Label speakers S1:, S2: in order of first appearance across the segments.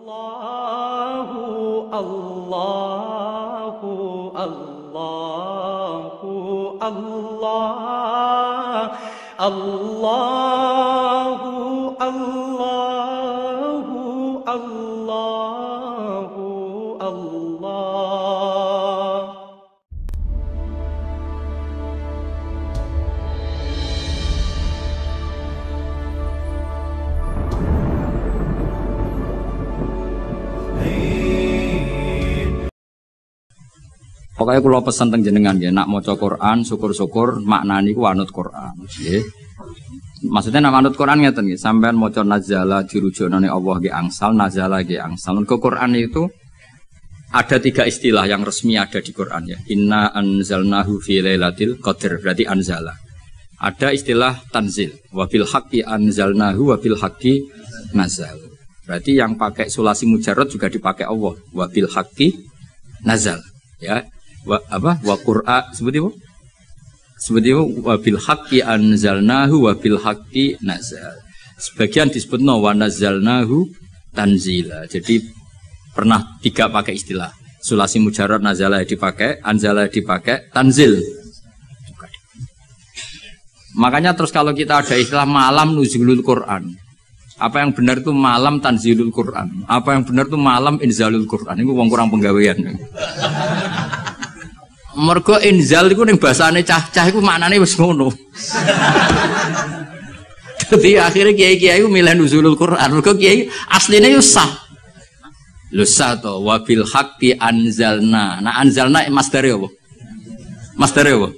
S1: Allahu Allahu Allahu Allah Allahu Allahu Allahu Allah.
S2: Pokoknya kula pesen teng jenengan nggih, nak maca Quran syukur-syukur maknani ku anut Quran, nggih. Maksudnya nak anut Quran ngeten nggih, sampean maca nazala dirujukno ning Allah nggih angsal, nazala nggih angsal. Ke Quran itu ada 3 istilah yang resmi ada di Quran ya. Inna anzalnahu fi lailatul qadar, berarti anzala. Ada istilah tanzil, wa bil haqqi anzalnahu wa bil haqqi nazal. Berarti yang pakai sulasi mujarrad juga dipakai Allah, wa bil haqqi nazal. Ya. Wa Qur'an seperti apa? Seperti wa bil haqqi anzalnahu wa bil haqqi nazal. Sebagian disebutno wa nazzalnahu tanzila. Jadi pernah 3 pakai istilah. Sulasi mujarrad nazala dipakai, anzala dipakai, tanzil. Makanya terus kalau kita ada istilah malam nuzulul Quran. Apa yang benar itu malam tanzilul Quran. Apa yang benar itu malam inzalul Quran. Ini wong kurang penggawean. Mergo inzal iku ning basane cah-cah iku maknane wis ngono. Dadi akhire kiai-kiai iku milih nuzulul Quran. Mergo kiai asline yo sah. Lho sah to wa bil haqqi anzalna. Nah anzalna masdare apa? Masdare apa?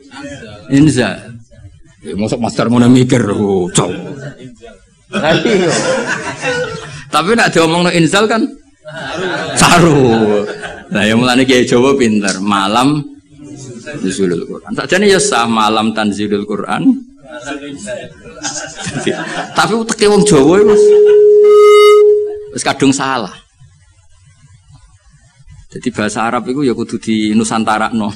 S2: Inzal. Ya mosok masdar ngono mikir lho, cok. Tapi nak diomongno inzal kan saru. Nah yang mulane kiai Jawa pinter, malam nuzulul Quran. Sakjane ya sah malam tanzilul Quran. Tapi teke wong Jawa wis kadung salah. Jadi bahasa Arab itu ya kudu di nusantarakno.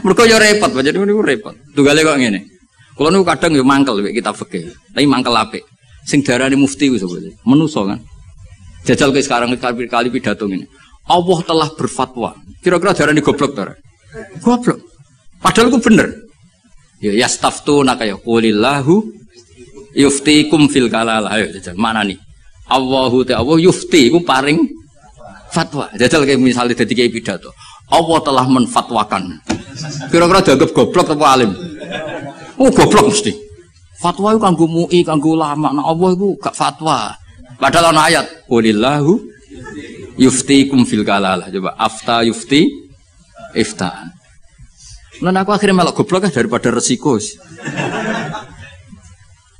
S2: Mergo ya repot, jadi niku repot. Tunggale kok ngene. Kula niku kadang ya mangkel mek kitab fikih. Tapi mangkel apik. Sing darani mufti ku sapa? Menusa kan. Jajal ke sekarang kali pidato ngene. Allah telah berfatwa. Kira-kira darani goblok ta? Goblok. Padahal itu bener. Ya yastaftunaka ya qulillahu yuftikum fil kalalah. Ayo jajal mana nih? Allahu ta'ala yufti iku paring fatwa. Jajal kayak misalnya dadi kiai pidato. Allah telah menfatwakan. Kira-kira dianggap goblok apa alim? Oh goblok mesti. Fatwa itu kanggo MUI, kanggo ulama. Nah Allah itu gak fatwa. Padahal ana ayat qulillahu yuftikum fil kalalah. Coba afta yufti iftaan. Lan aku akhirnya malah goblok daripada resiko.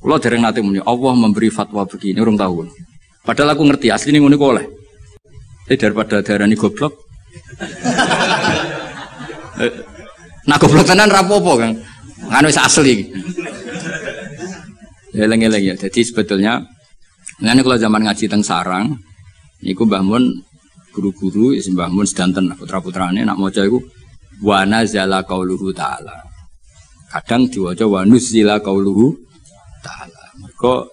S2: Kalau dereng nate muni Allah memberi fatwa begini urung tahu. Padahal aku ngerti asline ngono iku oleh. Daripada darani goblok. Nah goblok tenan ra apa-apa, Kang. Kan wis asli iki. Eleng-eleng ya. Jadi sebetulnya ngene kalau zaman ngaji teng sarang niku Mbah Mun guru-guru ya Mbah Mun sedanten putra-putrane nak maca iku wa nazala qauluhu ta'ala. Kadang diwaca wa nuzila qauluhu ta'ala. Mergo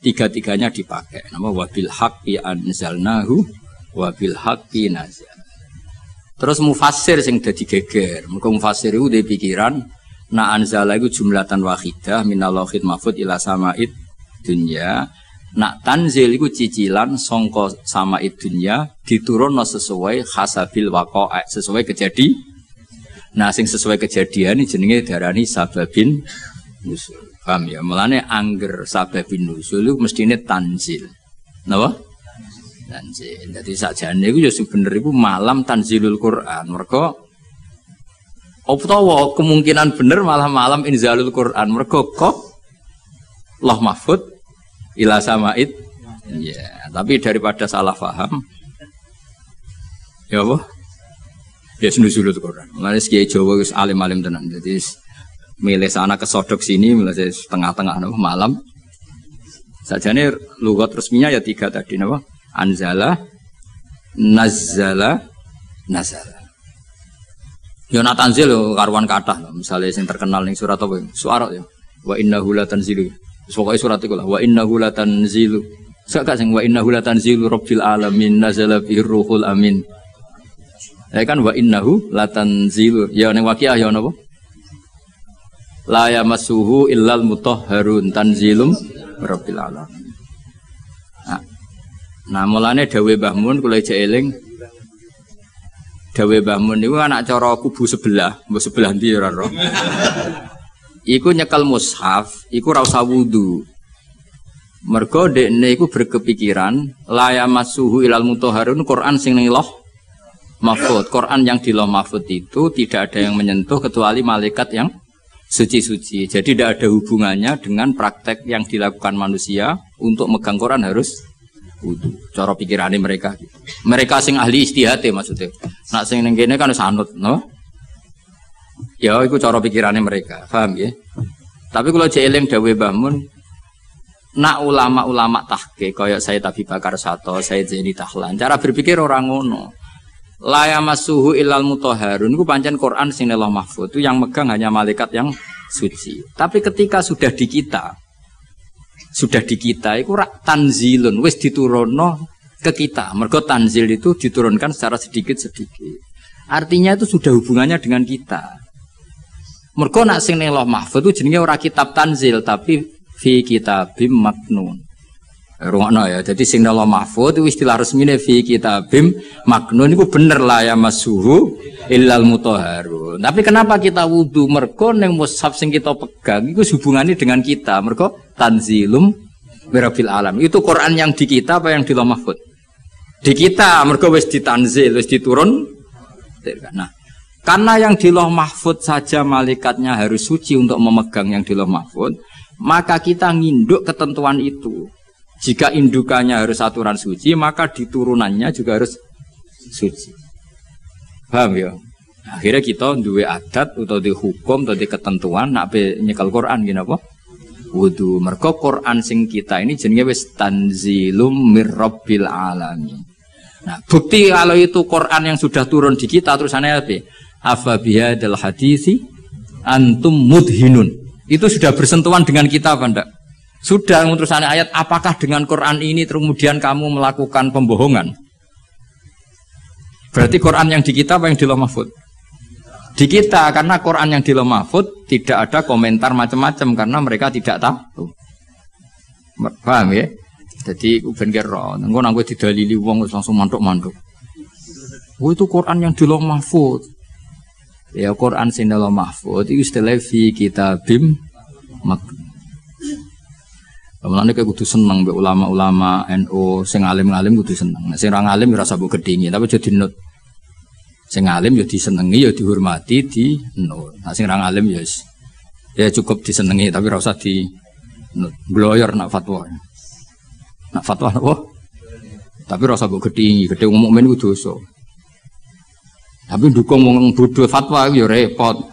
S2: tiga-tiganya dipakai. Nama wa bil haqqi anzalnahu wa bil haqqi nazal. Terus mufassir sing dadi geger. Mergo mufassir iku duwe pikiran na anzala iku jumlatan wahidah minal lauhil mahfuz ila sama'id dunya. Nak tanzil iku cicilan sangka sama'id dunya diturunno sesuai hasabil waqa'a, sesuai kejadian. Nah sing sesuai kejadian ini jenenge darani sababin nusul. Paham ya? Mulane angger sababin nusul iku mestine tanzil. Napa? Tanzil. Dadi sakjane iku ya sebener iku malam tanzilul Quran. Mergo utawa kemungkinan bener malah malam inzalul Quran. Mergo kok Allah mahfud ila sama'id. Ya, tapi daripada salah paham. Ya apa? Ya nuzulul Quran. Mulane kiai Jawa wis alim-alim tenan. Jadi milih sana kesodok sini, milih tengah-tengah malam. Sajane lugat resminya ya 3 tadi napa? Anzala, nazzala, nazala. Ya nak tanzil karuan kathah. Misale sing terkenal ning surat apa? Suara ya. Wa innahu latanzilu. Pokoke surat iku lah wa innahu latanzilu Sak sing wa innahu latanzilu rabbil alamin nazala bihi ruhul amin. Ya kan wa innahu latanzilu ya ning Waqiah ya napa? La yamassuhu illal mutahharun tanzilum rabbil alamin. Nah mulane dawuh Mbah Mun kula ijek eling. Dawuh Mbah Mun niku anak cara kubu sebelah, mbok sebelah ndi ora ro. Iku nyekel mushaf, iku ora usah wudu. Mergo dekne iku berkepikiran la yamassuhu ilal mutahharun Quran sing ning Lauh Mahfuz. Quran yang di Lauh Mahfuz itu tidak ada yang menyentuh kecuali malaikat yang suci-suci. Jadi tidak ada hubungannya dengan praktek yang dilakukan manusia untuk megang Quran harus wudu. Cara pikirane mereka gitu. Mereka sing ahli ijtihad maksudnya. Nak sing ning kene kan wis anut, no? Ya iku cara pikirane mereka. Paham ya? Tapi kalau jeeling dawuh Mbah Mun, nak ulama-ulama tahqiq kaya saya Abi Bakar Sato, saya Zaini Tahlan, cara berpikir orang ngono. La yamassuhu illal mutahharun iku pancen Quran sing Lauh Mahfuz itu yang megang hanya malaikat yang suci. Tapi ketika sudah di kita iku rak tanzilun wis diturunno ke kita. Mergo tanzil itu diturunkan secara sedikit-sedikit. Artinya itu sudah hubungannya dengan kita. Mergo nak sing ning Lauh Mahfuz itu jenenge ora kitab tanzil tapi fi kitabim maknun. Rungokno ya. Jadi sing Lauh Mahfuz itu istilah resmine fi kitabim maknun iku bener la yamassuhu illal mutahharun. Tapi kenapa kita wudu? Mergo ning mushaf sing kita pegang iku hubungannya dengan kita. Mergo tanzilum mirafil alam. Itu Quran yang di kita apa yang di Lauh Mahfuz? Di kita. Mergo wis ditanzil, wis diturun. Nah, karena yang di Lauh Mahfuz saja malaikatnya harus suci untuk memegang yang di Lauh Mahfuz, maka kita nginduk ketentuan itu. Jika indukannya harus aturan suci, maka diturunannya juga harus suci. Paham ya? Akhirnya kita duwe adat atau di hukum atau di ketentuan nak nyekel Quran gini apa? Wudu. Mergo Quran sing kita ini jenenge wis tanzilum mirrabbil alamin. Nah, bukti kalau itu Quran yang sudah turun di kita terusannya apa? Afa bihadzal hadisi antum mudhinun. Itu sudah bersentuhan dengan kita apa enggak? Sudah terusannya ayat, apakah dengan Quran ini kemudian kamu melakukan pembohongan? Berarti Quran yang di kita apa yang di Lauh Mahfuz? Di kita, karena Quran yang di Lauh Mahfuz tidak ada komentar macam-macam karena mereka tidak tahu. Paham ya? Jadi ben kira engko nang kowe didalili wong langsung mantuk-mantuk. Oh itu Quran yang di Lauh Mahfuz. Ya Quran sing Lauh Mahfuz itu istilah fi kitabim maknun. Mulane kowe kudu seneng mbek ulama-ulama NU sing alim-alim kudu seneng. Nek sing ora alim ora usah mbok gedhingi, tapi aja dinut. Sing alim ya disenengi ya dihormati dinut. Nek sing ora alim ya cukup disenengi tapi ora usah dinut. Bloyor nak fatwa. Nak fatwa apa? Tapi ora usah mbok gedhingi, gedhe wong mukmin ku dosa. Tapi dukung wong bodho fatwa ya repot.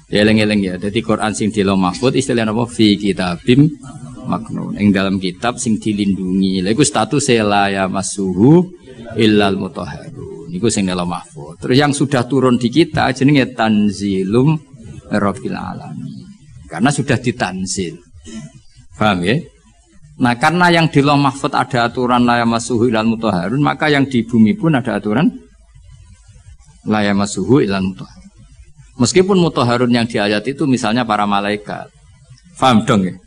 S2: Ya eling-eling ya. Dadi Quran sing di Lauh Mahfuz istilah apa? Fi kitabim maknun. Ing dalam kitab sing dilindungi. Lha iku status la yamassuhu illal mutahharun. Niku sing Lauh Mahfuz. Terus yang sudah turun di kita jenenge tanzilum rabbil alamin. Karena sudah ditanzil. Paham ya? Nah, karena yang di Lauh Mahfuz ada aturan la yamassuhu illal mutahharun, maka yang di bumi pun ada aturan la yamassuhu illal mutahharun. Meskipun mutahharun yang di ayat itu misalnya para malaikat. Paham dong ya?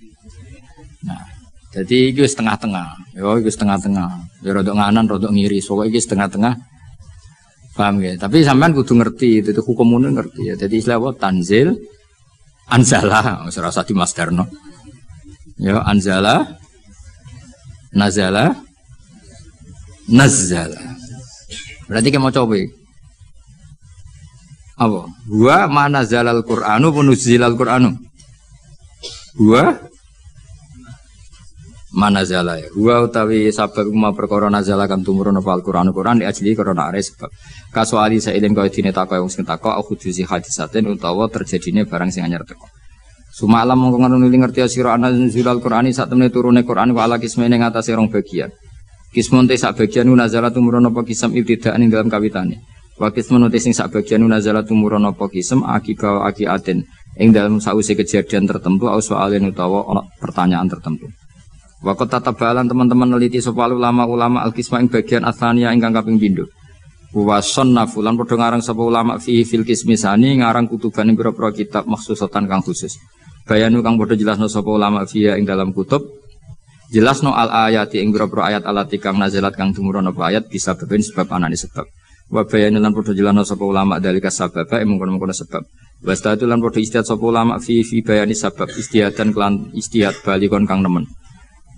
S2: Nah, jadi itu setengah-tengah. Ya, itu setengah-tengah. Ya rodok nganan, rodok ngiri. Pokoknya itu setengah-tengah. Paham ya? Tapi sampean kudu ngerti itu hukum umum ngerti ya. Jadi istilah apa? Tanzil, anzala, serasa di masdarno. Ya, anzala, nazala, nazzala. Berarti kita mau coba. Apa? Wa mana zalal Qur'anu punuzilal Qur'anu. Wa mana zala ya. Wa utawi sabab ma perkara nazala kan tumurun apa Al-Qur'anu Qur'an di ajli karena are sebab. Kasuali sailin kaya dene takok wong sing takok aku dusi hadisaten utawa terjadine barang sing anyar teko. Sumalam mongko ngono ngerti sira ana zilal Qur'ani sak temene turune Qur'an wa ala kismene ngatasé rong bagian. Kismun te sak bagian nazala tumurun apa kisam ibtidaan ing dalam kawitane. Wakis menuti sing sak bagian nazala tumurun apa kisem akika akiaten ing dalam sause kejadian tertentu au soalen utawa ana pertanyaan tertentu. Waqat tatabalan teman-teman neliti sapa ulama-ulama al-qisma ing bagian atsaniya ingkang kaping pindho. Wa sannafu lan padha ngarang sapa ulama fi fil qismi sani ngarang kutuban ing pira-pira kitab maksusatan kang khusus. Bayanu kang padha jelasno sapa ulama fiya ing dalam kutub jelasno al ayati ing pira-pira ayat alati kang nazalat kang tumurun apa ayat bisa beben sebab anane sebab. Wa bayanu lan padha jelasno sapa ulama dalika sabab ing mungkon-mungkon sebab. Wastatu lan padha istihad sapa ulama fi bayani sabab istihadan kelan istihad balikon kang nemen.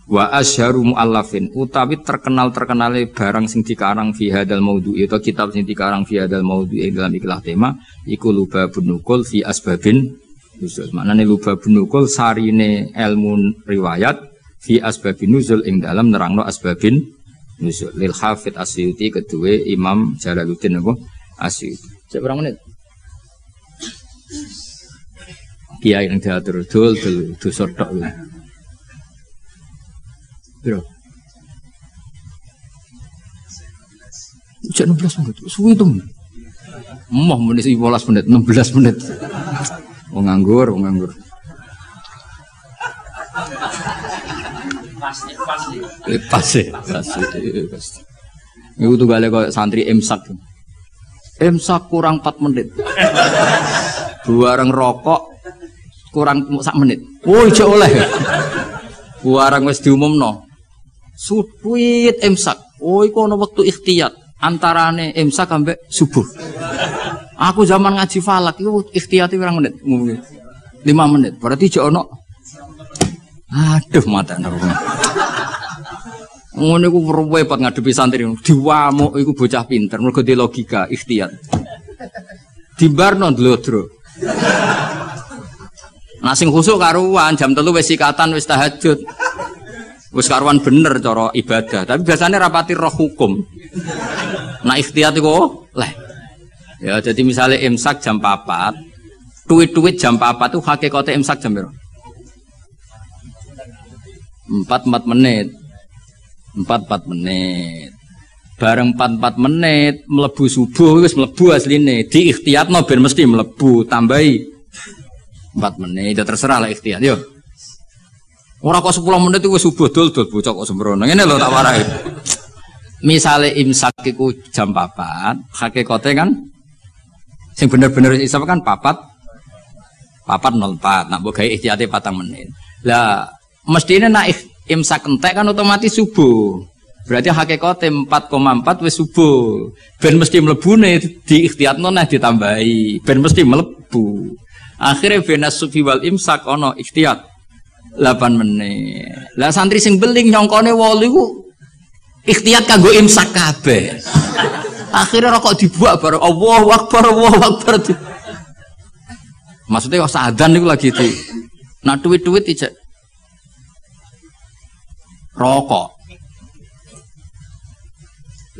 S2: Wa asharu muallafin utawi terkenal-terkenale barang sing dikarang fi hadal maudhu'i atau kitab sing dikarang fi hadal maudhu'i dalam ikilah tema iku lubabun nukul fi asbabin nuzul. Maknane lubabun nukul sarine ilmu riwayat fi asbabin nuzul ing dalam nerangno asbabin nuzul lil Hafidz Asyuti kedue Imam Jalaluddin apa Asyuti. Cek berapa menit? Kiai yang diatur dul sodok. Biro. Cek 16 menit. Suwi itu. Emoh menit 15 menit, 16 menit. Wong nganggur. Pasti. Iku tuh gale kok santri imsak. Imsak kurang 4 menit. Bareng rokok kurang 1 menit. Oh, ijo oleh. Bareng wis diumumno. Suwit imsak. Oh, iku ana wektu ikhtiyat antarane imsak sampai subuh. Aku zaman ngaji falak iku ikhtiyate pirang menit? 5 menit. Berarti jek ono. Aduh mata nang. Ngono iku repot ngadepi santri. Diwamuk iku bocah pinter mergo di logika ikhtiyat. Dimbarno ndlodro. Nah sing khusuk karuan jam 3 wis sikatan wis tahajud. Wis karuan bener cara ibadah, tapi biasanya rapati roh hukum. Nah ikhtiyat iku leh. Ya jadi misalnya imsak jam 4, duit jam 4 tuh hakikate imsak jam berapa? 4 menit. 4 menit. Bareng 4 menit mlebu subuh wis mlebu asline. Di ikhtiyatno ben mesti mlebu, tambahi 4 menit. Ya terserah lah ikhtiyat. Yo. Ora kok 10 menit itu wis subuh dol bocah kok sembrono. Ngene lho tak warai. Misale imsak iku jam 4, hakikate kan sing bener-bener isap kan 4:04. Nak mbok gawe ikhtiyate 4 menit. Lah mestine nak imsak entek kan otomatis subuh. Berarti hakikate 4,4 wis subuh. Ben mesti mlebune di ikhtiyatno nah ditambahi. Ben mesti mlebu. Akhire benas sufi wal imsak ana ikhtiyat 8 menit. Lah santri sing beling nyongkone 8 iku ikhtiyat kanggo imsak kabeh. Akhirnya rokok dibuak bareng Allahu Akbar. Maksudnya kok sadan niku lagi itu. Nah duit-duit ijek rokok.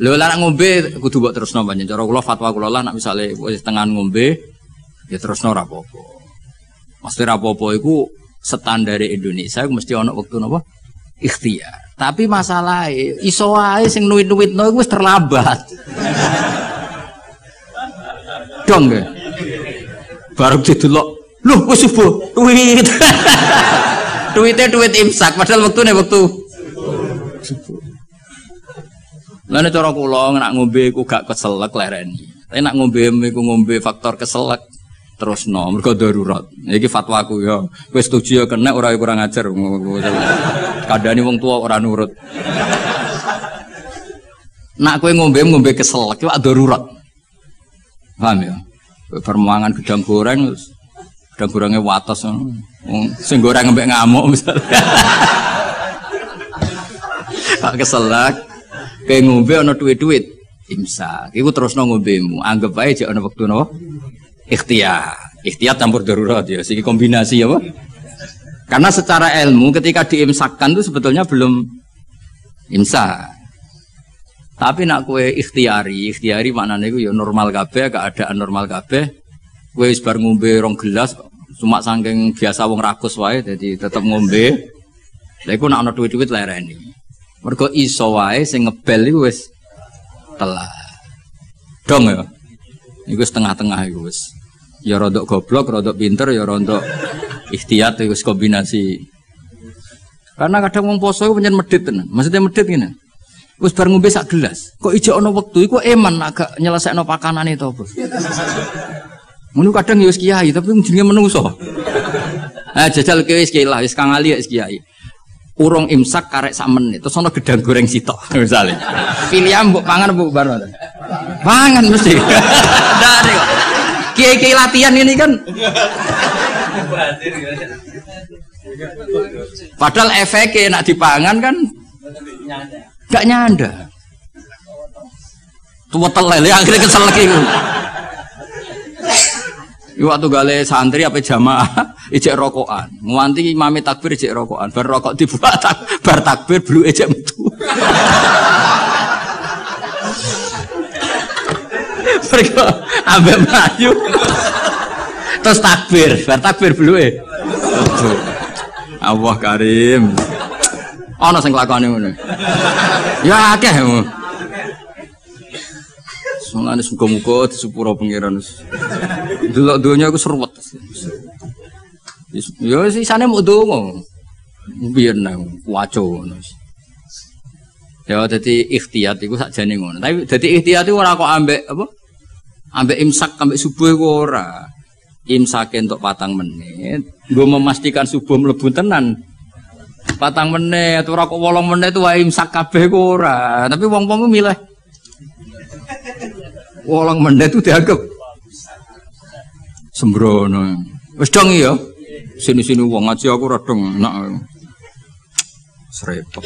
S2: Lho lah ngombe kudu mbok terusno banyak. Cara kula fatwa kula lah nek misale wis tengan ngombe ya terusno ora apa-apa. Mesti ora apa-apa iku standar Indonesia mesti ana wektu napa ikhtiyar. Tapi masalahnya iso wae sing nuwit-nuwitno iku wis terlambat. Dong nggih. Baru didelok, lho wis subuh, duit. Duit imsak padahal wektune wektu subuh. Lah nek cara kula nak ngombe iku gak keselek lereni. Tapi nak ngombe iku ngombe faktor keselek terusno mergo darurat. Iki fatwaku ya. Kowe setuju ya kena ora kurang ajar. Kadane wong tua ora nurut. Nak kowe ngombe keselek iku darurat. Paham ya? Permangan gedang goreng gedang gorenge wates sing goreng mbek ngamuk misalnya. Pak keselak kowe ngombe ana duit-duit imsak. Iku terusno ngombemu. Anggap ae jek ana wektu napa? Ikhtiyat campur darurat ya, segi kombinasi apa? Karena secara ilmu ketika diimsakkan itu sebetulnya belum imsak. Tapi nak kue ikhtiyari maknanya itu ya normal kabeh, keadaan normal kabeh. Kue wis bar ngombe 2 gelas, cuma saking biasa wong rakus wae, jadi tetap ngombe. Lha iku nak ana duit-duit lereni. Mergo iso wae sing ngebel iku wis telat. Dong ya. Iku setengah-tengah iku wis. Ya rodok goblok, rodok pinter, ya rodok ikhtiyat wis kombinasi. Karena kadang wong poso iku pancen medhit tenan. Maksudnya medhit ngene. Wis bar ngombe sak gelas. Kok ijo ana wektu iku eman agak nyelesekno pakanane to, Bos. Ngono kadang ya wis kiai tapi jenenge menungso. Ah jajal kowe wis kiai lah, wis kang ali wis kiai. Urung imsak karek sak menit terus ana gedang goreng sitok misale. Pilihan mbok pangan mbok bar. Pangan mesti. Dari kok. Kiai-kiai latihan ini kan. Padahal efeknya nak dipangan kan gak nyanda. Tua telele akhirnya kesel lagi. Waktu gale santri apa jamaah ijek rokokan. Nganti imame takbir ijek rokokan. Bar rokok dibuat bar takbir blu ijek metu. Mereka ambek melayu. Terus takbir, bar takbir blu Allah Karim. Ana sing lakone ngono. Ya akeh. Soalnya muga-muga disepuro pangeran. Delok donya aku seruwet. Ya sisane muk donga. Biyen nang waco ngono. Ya dadi ikhtiyat iku sakjane ngono. Tapi dadi ikhtiyat iku ora kok ambek apa? Ambek imsak ambek subuh iku ora. Imsake entuk 4 menit. Nggo memastikan subuh mlebu tenan. 4 menit ora kok 8 menit wae imsak kabeh iku ora. Tapi wong-wong milih 8 menit itu dianggap sembrono. Wis dong ya. Sini-sini wong ngaji aku radong enak. Srepet.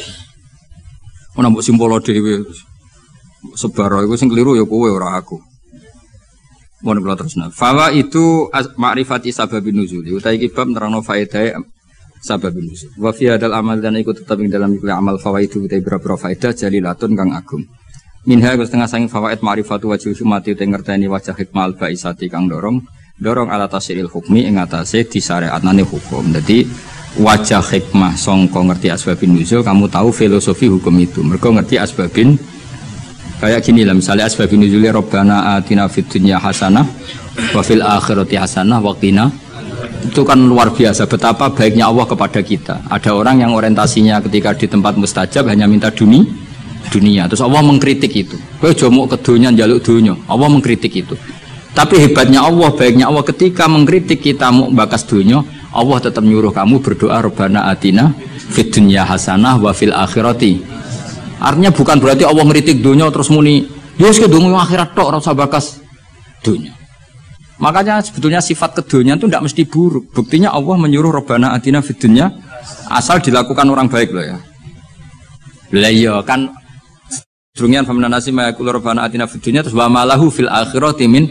S2: Ana mbok simpolo dhewe. Sebaro iku sing kliru ya kowe ora aku. Mun kula terusna. Fawa itu ma'rifati sababin nuzul. Utai iki bab nerangno faedah sababin nuzul. Wa fi hadal amal dan iku tetep ing dalam iku amal fawaidu utai boro faedah jalilatun kang agung. Minha setengah sanging fawaid ma'rifatu wajhi hikmati te ngerteni wajah hikmah al-baisati kang dorong ala tasiril hukmi ing atase disyariatane hukum. Dadi wajah hikmah sangka ngerti asbabin nuzul kamu tahu filosofi hukum itu. Mergo ngerti asbabin kayak gini lah misalnya asbabin nuzul Rabbana atina fid dunya hasanah wa fil akhirati hasanah wa qina. Itu kan luar biasa betapa baiknya Allah kepada kita. Ada orang yang orientasinya ketika di tempat mustajab hanya minta dunia. Terus Allah mengkritik itu. Kowe aja mok kedonya njaluk donya. Allah mengkritik itu. Tapi hebatnya Allah, baiknya Allah ketika mengkritik kita mau bakas donya, Allah tetap nyuruh kamu berdoa Rabbana atina fid dunya hasanah wa fil akhirati. Artinya bukan berarti Allah ngkritik donya terus muni, "Ya wis kedonga akhirat tok ora usah bakas donya." Makanya sebetulnya sifat kedonya itu tidak mesti buruk. Buktinya Allah menyuruh Rabbana atina fid dunya asal dilakukan orang baik loh ya. Lah iya kan Drungian famna nasi mayakul Rabbana atina fid dunya terus wa malahu fil akhirati min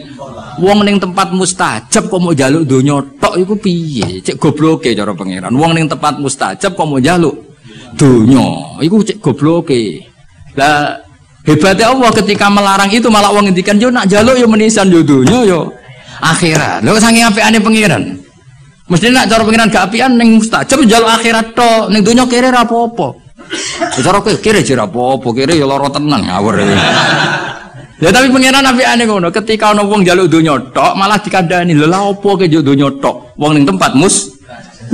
S2: wong ning tempat mustajab kok mau njaluk donya tok iku piye? Cek gobloke cara pangeran. Wong ning tempat mustajab kok mau njaluk donya iku cek gobloke. Lah hebatnya Allah ketika melarang itu malah wong ngendikan yo nak njaluk yo menisan yo donya yo akhirat. Lho saking apikane pangeran. Mesti nak cara pangeran gak apian ning mustajab njaluk akhirat tok, ning donya kere ra apa-apa. Cara kowe kira jera apa-apa, kira ya lara tenan ngawur. Ya tapi pangeran apikane ngono, ketika ana wong njaluk donya tok malah dikandani, lha opo ke njaluk donya tok? Wong ning tempat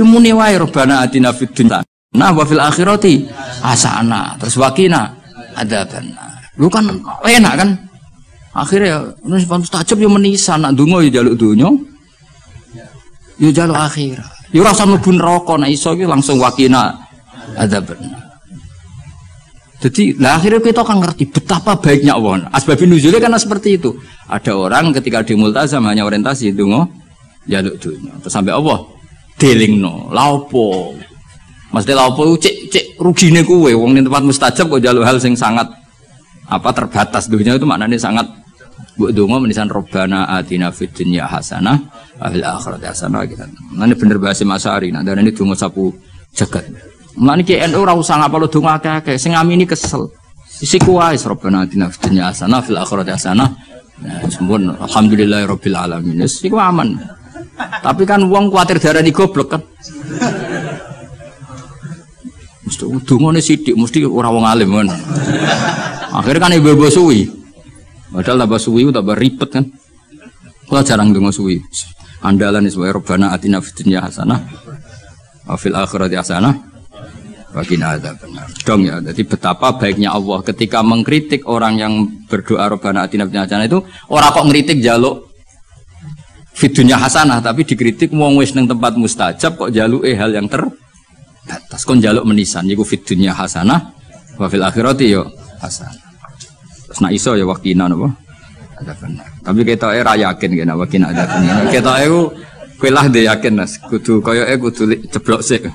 S2: muni wae Rabbana atina fid dunya nah wa fil akhirati hasanah. Terus waqina adzabannar. Lu kan enak kan? Akhirnya nek mustajab yo menisan nak donga yo njaluk donya. Yo njaluk akhirat. Yo ora usah mlebu neraka nek iso iki langsung waqina adzabannar. Jadi, lah akhirnya kita akan ngerti betapa baiknya Allah. Asbabun nuzulnya karena seperti itu. Ada orang ketika di multazam hanya orientasi donga njaluk dunya. Terus sampai Allah delingno, lha opo? Mesti lha opo cek rugine kowe wong ning tempat mustajab kok njaluk hal sing sangat terbatas dunya itu maknanya sangat mbok donga menisan Rabbana atina fid dunya hasanah wa fil akhirati hasanah gitu. Mane bener bahasa Masari, nak darane donga sapu jagat. Mulane ki NU ora usah ngapalo donga akeh-akeh, sing ngamini kesel. Isi kuwais Rabbana atina fid dunya hasanah fil akhirati hasanah. Nah, sempun alhamdulillahirabbil alamin. Wis iku aman. Tapi kan wong kuwatir darani goblok kan. Mesti dongane sithik, mesti ora wong alim kan. Akhirnya kan ibu-ibu suwi. Padahal tambah suwi tambah ribet kan. Kula jarang donga suwi. Andalan is wa Rabbana atina fid dunya hasanah wa fil akhirati hasanah Waqina adzabannar. Dong ya. Jadi betapa baiknya Allah ketika mengkritik orang yang berdoa Rabbana atina fid dunya hasanah itu ora kok ngritik jaluk fid dunya hasanah tapi dikritik wong wis ning tempat mustajab kok jaluke hal yang terbatas. Kon jaluk menisan iku fid dunya hasanah wa fil akhirati yo hasanah. Terus nak iso ya waqina napa? Adzabannar. Tapi ketoke ra yakin kena waqina adzabannar. Ketoke ku kowe lah ndek yakin Mas, kudu koyoke kudu ceblok sik.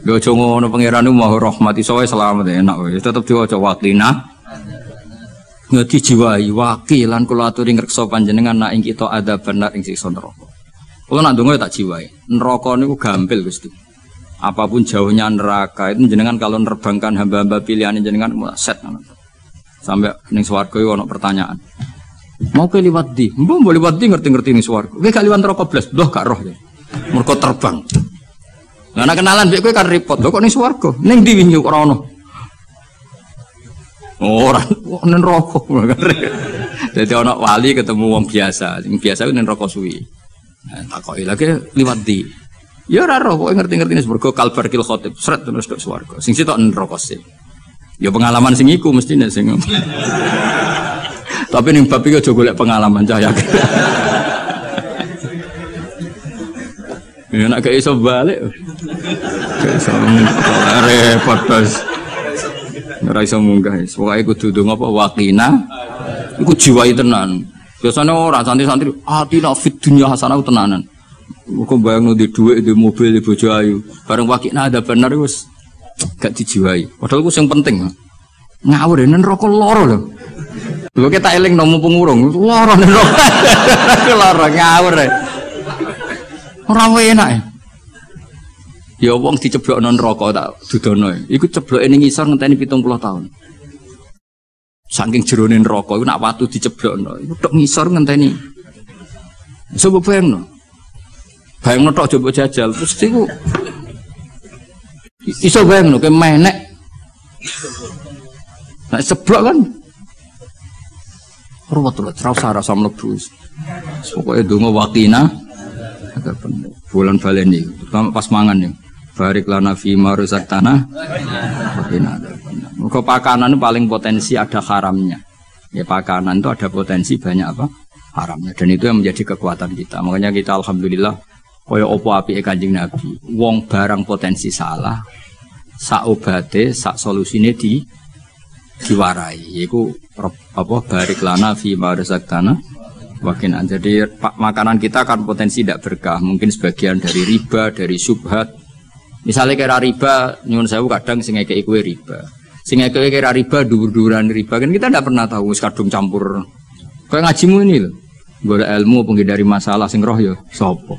S2: Lho aja ngono pangeran Maha Rahmat iso wae selamat enak wae. Tetep diwaca waqina. Ngati jiwai wakilan kula aturi ngreksa panjenengan nak ing kita adzabannar ing siksa neraka. Kula nak ndonga tak jiwai. Neraka niku gampil Gusti. Apapun jauhnya neraka itu jenengan kalau nerbangkan hamba-hamba pilihan jenengan set sampai ning swarga iku ana pertanyaan. Mau ke liwat di, mbok mau liwat di ngerti-ngerti ning swarga. Kowe gak liwat neraka blas, doh gak roh ya. Mergo terbang. Lah nek kenalan mbek kowe kan repot. Lho kok ning swarga? Ning ndi wingi ora ono. Ora ning neraka. Dadi ana wali ketemu wong biasa. Sing biasa ku ning neraka suwi. Nah, takoki lagi liwat di. Ya ora roh, kok ngerti-ngerti ning swarga kalbar kil khotib, sret terus tok swarga. Sing sitok neraka sih. Ya pengalaman sing iku mestine sing. Tapi ning bab iki aja golek pengalaman cah yakin. Ya nek gak iso balik. Gak iso repot bos. Ora iso munggah. Pokoke kudu ndonga apa waqina. Iku jiwai tenan. Biasane ora santri-santri atina fid dunya hasanah tenanan. Kok bayangno di dhuwit, di mobil, di bojo ayu. Bareng waqina ada bener wis gak dijiwai. Padahal ku sing penting. Ngawur nen neraka loro lho. Lho kita eling nomu pengurung, loro nen neraka. Loro ngawur. Ora enak. Ya wong diceblokno neraka tak dudono. Iku cebloke ning ngisor ngenteni 70 tahun. Saking jerone neraka iku nak watu diceblokno, iku tok ngisor ngenteni. Coba bayangno. Bayangno tok coba jajal terus iku iso bayangno ke menek. Nek ceblok kan. Ruwet rasa mlebu. Pokoke donga waqina ada bener. Bulan baleni terutama pas mangan ya. Barik lana fi ma razaqtana. Waqina ada bener. Muga pakanan itu paling potensi ada haramnya. Ya pakanan itu ada potensi banyak apa? Haramnya dan itu yang menjadi kekuatan kita. Makanya kita alhamdulillah kaya apa apike Kanjeng Nabi. Wong barang potensi salah, sak obate, sak solusine diwarai. Yaiku apa barik lana fi ma razaqtana. Waqina. Jadi makanan kita kan potensi tidak berkah. Mungkin sebagian dari riba, dari syubhat. Misalnya kira riba, nyuwun sewu kadang sing ngekeki kowe riba. Sing ngekeki kira riba dhuwur-dhuwuran riba kan kita tidak pernah tahu wis kadung campur. Kayak ngajimu ini lho. Golek ilmu penghindari masalah sing roh ya sapa?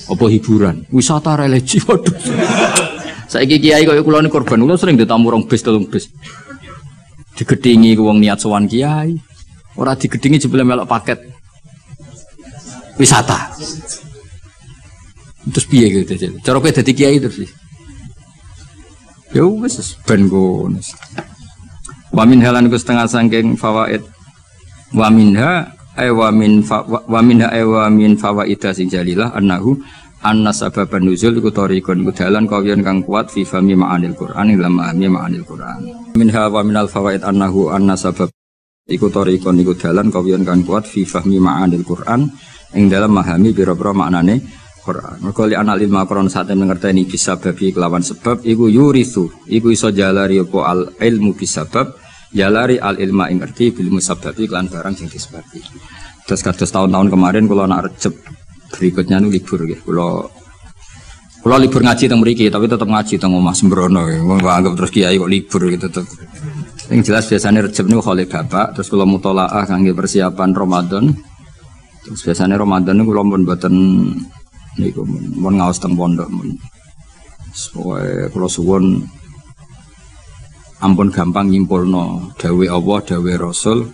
S2: Apa hiburan? Wisata religi waduh. Saiki kiai kaya kula ni korban, kula sering ditamu rong bis telung bis. Digedhingi wong niat sowan kiai. Ora digedhingi jebule melok paket wisata. Terus piye gitu aja. Cara kowe dadi kiai terus. Ya wis ben ngono. Wa min halan ku setengah saking fawaid. Wa minha wa min fawaida sing jalilah annahu anna sababan nuzul iku tariqun dalan kawiyan kang kuat fi fahmi ma'anil Qur'an ila ma'ani ma'anil Qur'an. Minha wa minal fawaid annahu anna sabab iku tariqun iku dalan kawiyan kang kuat fi fahmi ma'anil Qur'an ing dalam memahami pira-pira maknane Quran. Mergo li anal ilmu Quran sate ngerteni bisababi kelawan sebab iku yurithu iku iso jalari apa al ilmu bisabab jalari al ilma ing ngerti bil musababi kelan barang sing disebabi. Terus kados tahun-tahun kemarin kula nak Rejeb berikutnya nu libur nggih. Kula libur ngaji teng mriki tapi tetep ngaji teng omah sembrono. Wong anggap terus kiai kok libur gitu tetep. Sing jelas biasanya Rejeb niku khole bapak terus kula mutolaah kangge persiapan Ramadan. Terus biasanya Ramadan niku kula pun mboten niku mun ngaos teng pondok mun. Soale kula suwun ampun gampang nyimpulno dawuh Allah, dawuh Rasul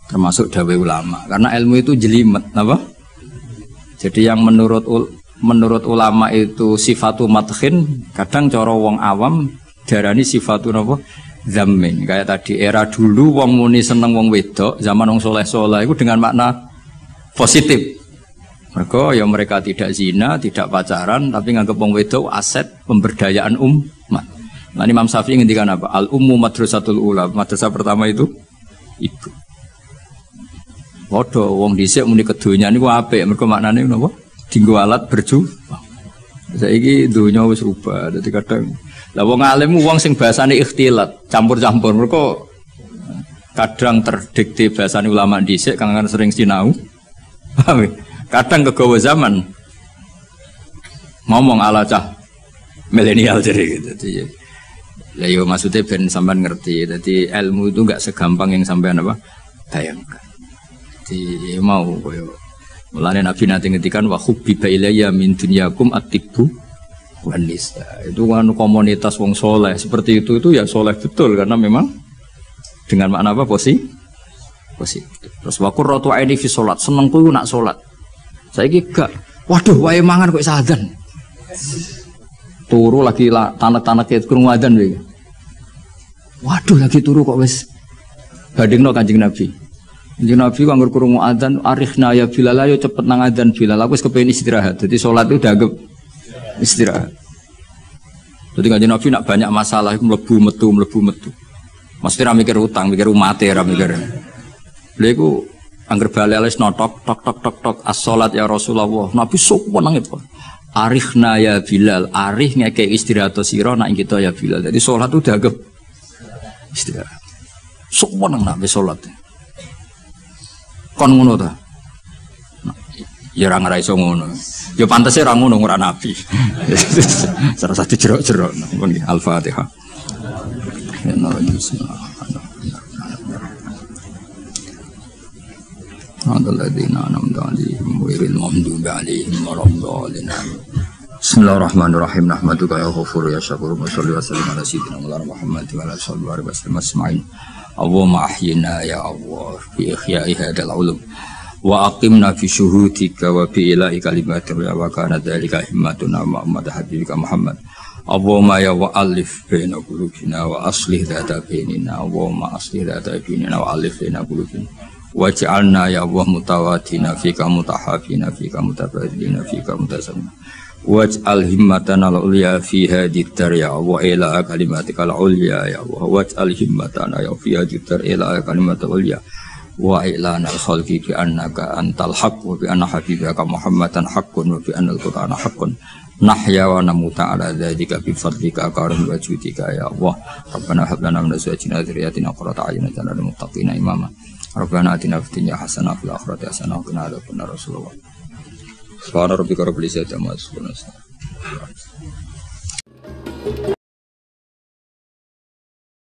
S2: termasuk dawuh ulama. Karena ilmu itu jelimet apa? Jadi yang menurut ulama itu sifatu madkhin, kadang cara wong awam darani sifatu apa? Zammin. Kayak tadi era dulu wong muni seneng wong wedok, zaman wong soleh-soleh itu dengan makna positif. Mereka ya mereka tidak zina, tidak pacaran, tapi nganggep wong wedok aset pemberdayaan umat. Nah, Imam Syafi'i ngendikan apa? Al ummu madrasatul ula. Madrasah pertama itu ibu. Padha wong dhisik muni kedonya niku apik, mergo maknane napa? Dienggo alat berjuang. Saiki donya wis rubah. Dadi kadang lah wong alim wong sing bahasane ikhtilat, campur-campur. Mergo kadang terdikte bahasane ulama dhisik kang sering sinau. Paham? Kadang kegawa zaman ngomong ala cah milenial jadi gitu. Lah yo maksudnya ben sampean ngerti. Jadi ilmu itu enggak segampang yang sampean apa bayangkan. Jadi mau koyo mulane Nabi nanti ngetikan wa hubbiba ilayya min dunyakum at-tibbu wan nisa. Itu kan komunitas wong soleh seperti itu ya soleh betul karena memang dengan makna apa positif. Terus wa qurratu aini fi salat, senengku nak salat. Saiki gak waduh wae mangan kok sadan. Turu lagi tanek-tanek krungu adzan iki. Waduh lagi turu kok wis bandingno Kanjeng Nabi. Kanjeng Nabi kok anggur krungu adzan arikhna ya Bilal ayo cepet nang adzan Bilal aku wis kepengin istirahat. Jadi salat itu dianggap istirahat. Jadi Kanjeng Nabi nak banyak masalah mlebu metu. Mesti ra mikir utang, mikir umate ra mikir. Lha iku angger bali alis notok tok as-salat ya Rasulullah. Nabi sok meneng itu. Arikhna ya Bilal, arih ngekei istirahat sira nak kita ya Bilal. Jadi salat itu dianggap istirahat. Sok meneng nak wis salat. Kon ngono ta? Ya ora ngraiso ngono. Ya pantese ora ngono ora nabi. Salah satu jerok-jerok ngono iki Al-Fatihah. Bismillahirrahmanirrahim. Nahmaduka ya ghafur ya syakur wa sholli wa sallim ala sayyidina Muhammad wa ala alihi wa sallam asma'in. Allahumma ahyina ya Allah bi ihya'i hadzal ulum wa aqimna fi syuhudika wa bi ilahi kalimatika wa kana dzalika himmatuna Muhammad habibika Muhammad. Allahumma ya wa alif baina qulubina wa aslih dzata bainina. Allahumma aslih dzata bainina wa alif baina qulubina. Waj'alna ya Allah mutawatina fika mutahabina fika mutabadilina fika mutasamina. Waj'al himmatana al-ulya fi hadhihi dar ya Allah ila kalimatika al-ulya ya Allah. Waj'al himmatana ya fi hadhihi dar ila kalimatika al-ulya. Wa ilana al-khalqi bi annaka antal haqq wa bi anna habibaka Muhammadan haqqun wa bi anna al-qur'ana haqqun. Nahya wa namuta ala dzalika bi fadlika karim wa judika ya Allah. Rabbana hab lana min azwajina dzurriyyatina qurrata a'yunin waj'alna lil muttaqina imama. Rabbana atina fid dunya hasanah wa fil akhirati hasanah wa qina adzabannar Rasulullah. Subhana rabbika rabbil izzati amma yasifun.